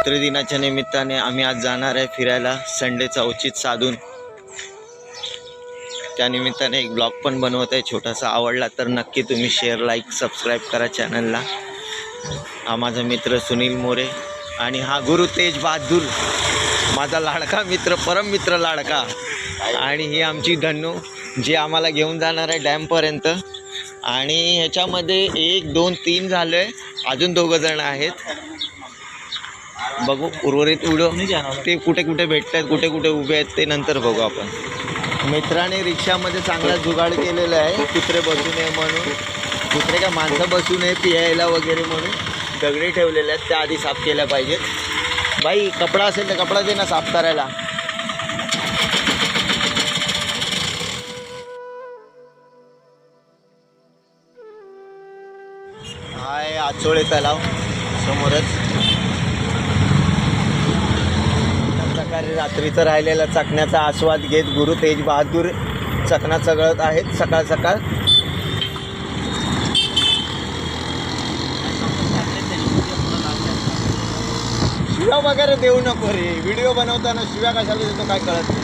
मैत्रिदिनाच्या निमित्ताने आम्ही आज जाणार आहे फिरायला, संडेचा औचित्य साधून. त्यानिमित्ताने एक ब्लॉग पण बनवत आहे छोटासा. आवडला तर नक्की तुम्ही शेअर, लाईक, सबस्क्राईब करा चॅनलला. हा माझा मित्र सुनील मोरे आणि हा गुरु तेज बहादूर, माझा लाडका मित्र, परम मित्र लाडका. आणि ही आमची धन्नू जी आम्हाला घेऊन जाणार आहे डॅमपर्यंत. आणि ह्याच्यामध्ये 1, 2, 3 झालं आहे, अजून 2 जण आहेत. बघू उर्वरित व्हिडिओ ते कुठे कुठे भेटत आहेत, कुठे कुठे उभे आहेत ते नंतर बघू आपण. मित्राने रिक्षामध्ये चांगला जुगाड केलेला आहे, कुत्रे बसू नये म्हणून. कुत्रे का माणसं बसू नये पियायला वगैरे म्हणून दगडे ठेवलेले आहेत, त्या आधी साफ केल्या पाहिजेत. बाई कपडा असेल तर कपडा दे ना साफ करायला. हाय आचोळे तलाव समोरच. प्रकारे रात्रीचं राहिलेला चकण्याचा आस्वाद घेत गुरु तेज बहादूर चकना चगळत आहेत सकाळ सकाळ. शिव्या वगैरे देऊ नको रे, व्हिडिओ बनवताना शिव्या कशाला देतो काय कळत नाही.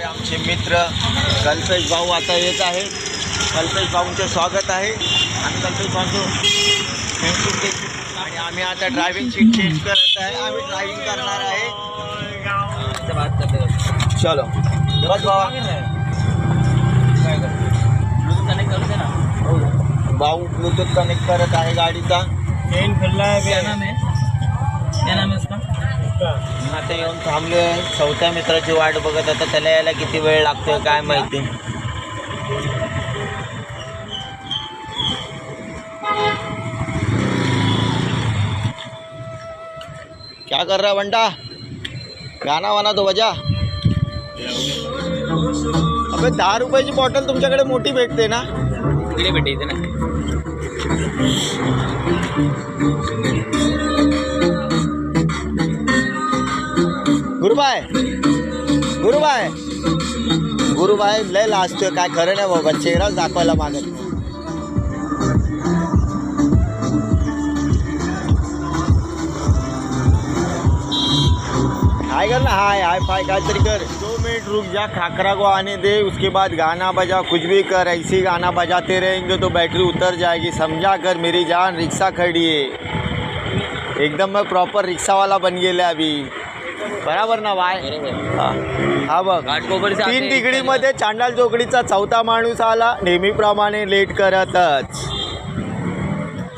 आमचे मित्र कल्पेश भाऊ आता येत आहे. कल्पेश भाऊंचे स्वागत आहे. आणि कल्पेश भाऊ आणि आम्ही आता ड्रायव्हिंग सीट चेंज करत आहे. आम्ही ड्रायव्हिंग करणार आहे. चलो बस भाऊ. भाऊ ब्लूटूथ कनेक्ट करत आहे गाडीचा. चेन खुला है, क्या नाम है इसका? आता येऊन थांबलोय. 4थ्या मित्राची वाट बघत. आता त्याला यायला किती वेळ लागतोय काय माहिती. क्या कर रहा बंटा? गाना वाना तो बजा. अबे 10 रुपयाची बॉटल तुमच्याकडे मोठी भेटते ना? इकडे भेटायचं ना. गुरुबाई लय लाजतोय, काय खरं नाही बाबा. चेहराच दाखवायला मागत. हाय कर ना, हाय फाय काहीतरी कर. 2 मिनट रुक जा, खाकरा को आने दे, उसके बाद गाना बजा. कुछ भी कर, ऐसे ही गाना बजाते रहेंगे तो बैटरी उतर जाएगी. समझा कर मेरी जान. रिक्शा खड़ी है एकदम. मैं प्रॉपर रिक्शा वाला बन गेले अभी. बराबर ना बाय. हा बघ 3 तिकडीमध्ये चांडाल चौकडीचा 4था माणूस आला. नेहमीप्रमाणे लेट करतच.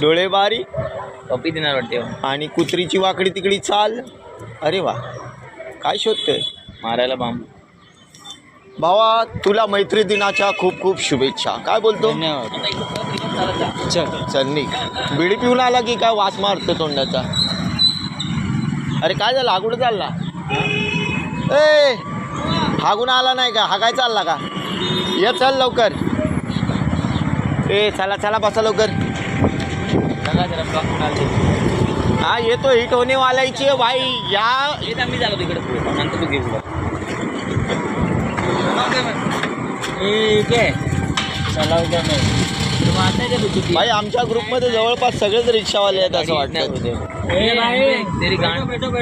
डोळेबारी कॉपी देणार वाटते आणि कुत्रीची वाकडी तिकडी चाल. अरे वा, काय शोधतोय? मारायला बांब. भावा तुला मैत्री दिनाच्या खूप खूप शुभेच्छा. काय बोलतो? चल निघ. बिडी पिऊन आला की काय वास मारतो तोंडाचा? अरे काय झालं, हागुड चालला? ए हागून आला नाही का? हा काय चालला का? ये चल लवकर. ए चला चला बसा लवकर. हा येतो, हिट होणे वालायची आहे भाई. या मी झालो तिकडे नंतर तू घेऊ. भाई आमच्या ग्रुपमध्ये जवळपास सगळेच रिक्षावाले आहेत असं वाटतं.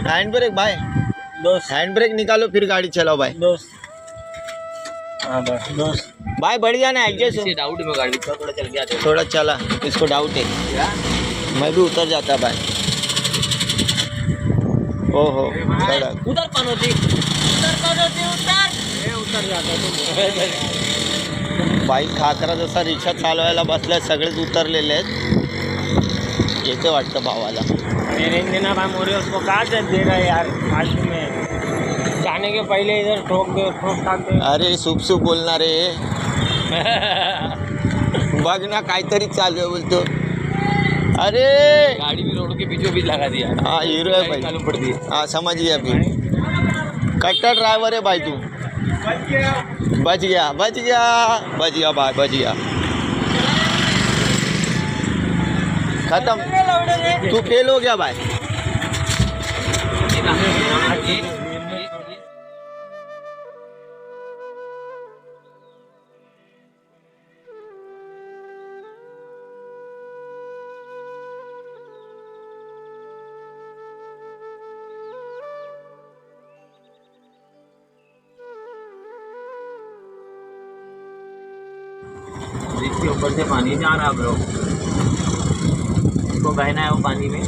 हँड ब्रेक भाई, हैंड ब्रेक निकालो फिर गाड़ी चलाओ भाई. भाई बढ़िया ना एडजस्ट. डाउट में गाड़ी थोड़ा चल गया, थोड़ा चला. इसको डाउट है, मैं भी उतर जाता भाई. ओहो उतर पनोती, उतर जाता. बाईक खाकरा जसा रिक्षा चालवायला बसल्या, सगळेच उतरलेले आहेत. येते वाटतं भावाला. मेरे देना भाई मोरे उसको कहा से दे रहा है यार फालतू में जाने के पहले इधर ठोक ठाक दे अरे शुभ शुभ बोलणार रे बघ ना काहीतरी चालू आहे बोलतो अरे गाड़ी भी रोड के बीचों बीच लगा दिया हाँ हीरो है भाई मालूम पड़ती है हाँ समझ गया अभी कट्टर ड्राइवर है भाई तू बच गया भाई बच गया खत्म तू फेल हो गया भाई इसके ऊपर से पानी जा रहा ब्रो इसको बहना है वो पानी में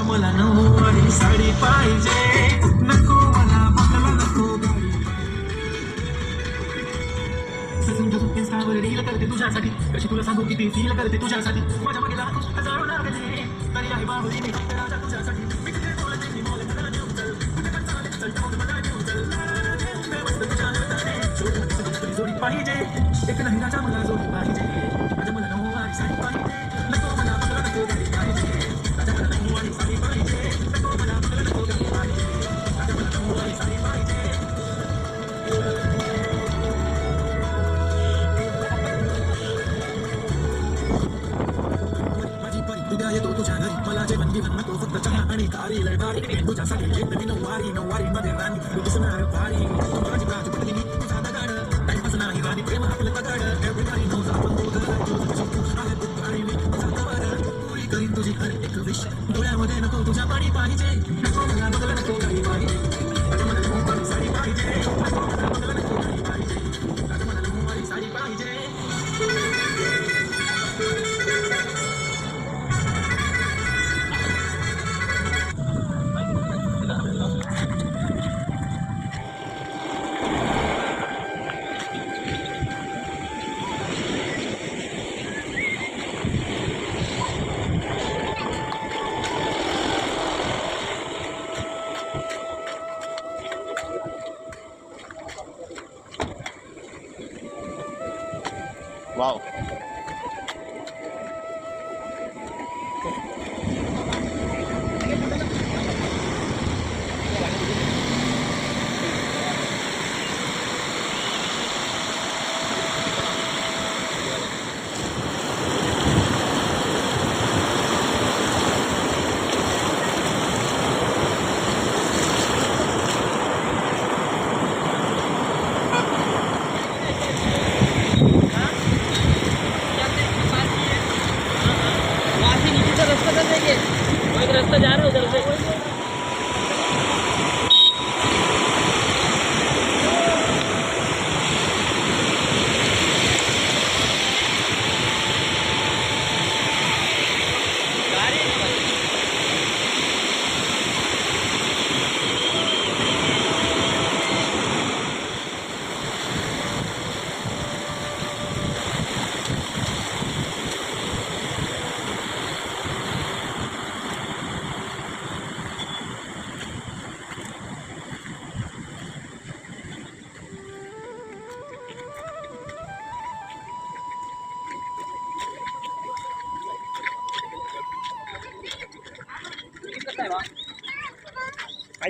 मला नऊवारी साडी पाहिजे नको मला बंगला नको सजून जजून इंस्टावर रील करते तुझ्यासाठी कशी तुला सांगू किती फील करते तुझ्यासाठी माझ्या मागे हजारो लागले तरी आहे बाहुली मी राजा तुझ्यासाठी मी तुझे बोलते मी मोल मला देऊ चल तुझ्या चालेल चल मग मला देऊ चल मस्त तुझ्या हाताने जोडी पाहिजे एक नाही राजा मला जोडी पाहिजे राजा मला नऊवारी साडी पाहिजे नको मला बंगला नको गाडी पाहिजे राजा मला नऊवारी साडी पाहिजे नको मला बंगला नको गाडी पाहिजे राजा मला नऊवारी साडी पाहिजे येतो तुझ्या घरी मला जेवण बिवण नको फक्त चहा आणि कारी लढारी तुझ्यासाठी एक नवी नऊवारी मध्ये राणी तू दिसणार भारी माझी प्राची पडली तुझा दगाड टाइमपास नाही गाणी प्रेम आपलं तगाड एव्हरीबॉडी नोज आपण दोघं आहे तू आणि मी तुझा कवर पुरी करीन तुझी हर एक विश डोळ्यामध्ये नको तुझ्या पाणी पाहिजे नको मला बघला नको गाडी पाहिजे आता मला नऊवारी साडी पाहिजे नको मला बघला नको गाडी पाहिजे आता मला नऊवारी साडी पाहिजे वाव. रास्ता जा रहा है उधर से.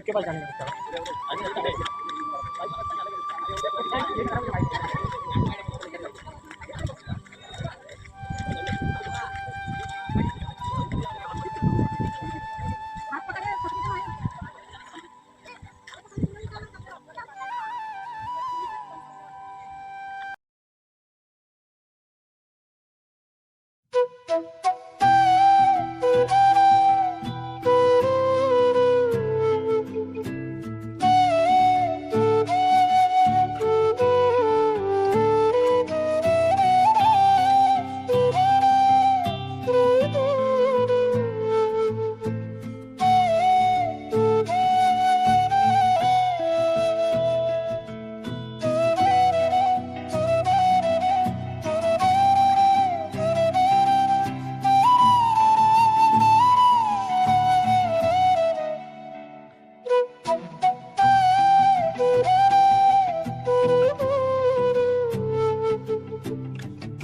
के पास जाने का